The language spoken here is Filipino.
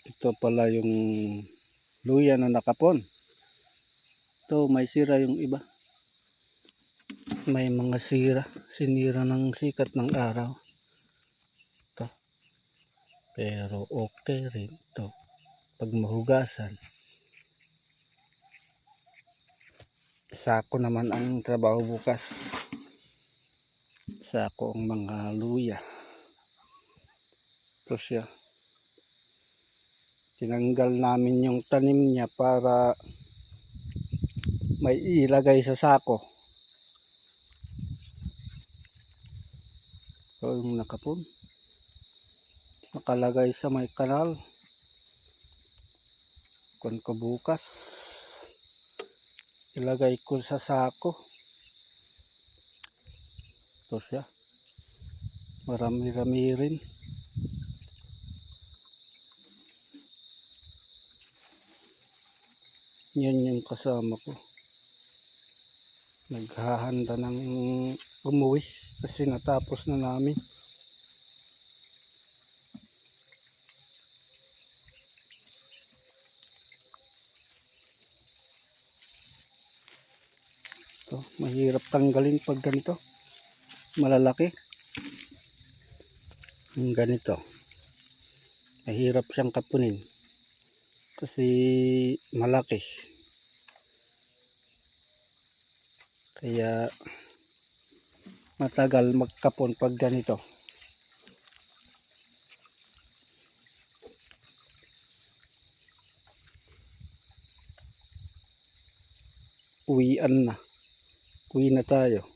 Ito pala yung luya na nakapon. Ito may sira yung iba. May mga sira. Sinira ng sikat ng araw. Ito. Pero okay rin ito. Pag mahugasan. Sako naman ang trabaho bukas. Sako ang mga luya. Ito siya. Tinanggal namin yung tanim niya para may ilagay sa sako. So yung nakapon. Nakalagay sa may kanal. Kung ko bukas. Ilagay ko sa sako. Ito siya. Marami-rami rin. Yan yung kasama ko. Naghahanda ng umuwi kasi natapos na namin. Ito, mahirap tanggalin pag ganito. Malalaki. Yung ganito. Mahirap siyang kapunin. Kasi malaki. Kaya matagal magkapon pag ganito. Uwian na. Uwi na tayo.